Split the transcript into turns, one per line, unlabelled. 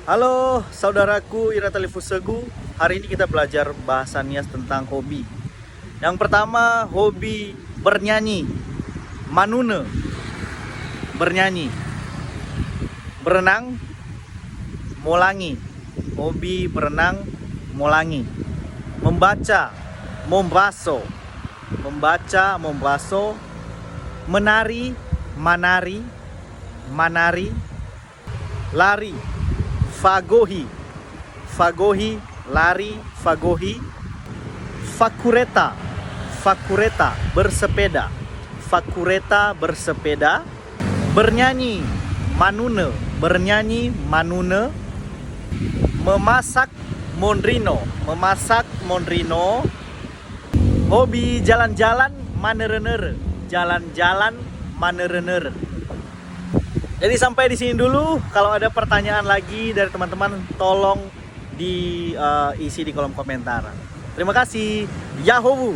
Halo saudaraku Ira Telifusegu. Hari ini kita belajar bahasa Nias tentang hobi. Yang pertama, hobi bernyanyi. Manune, bernyanyi. Berenang, molangi. Hobi berenang, molangi. Membaca, mombaso. Membaca, mombaso. Menari, manari. Manari. Lari, fagohi. Fagohi, lari, fagohi. Fakureta. Fakureta, bersepeda. Fakureta, bersepeda. Bernyanyi, manune. Bernyanyi, manune. Memasak, mondrino. Memasak, mondrino. Hobi jalan-jalan, manerenere. Jalan-jalan, manerenere. Jadi sampai di sini dulu. Kalau ada pertanyaan lagi dari teman-teman, tolong diisi di kolom komentar. Terima kasih. Yahoo!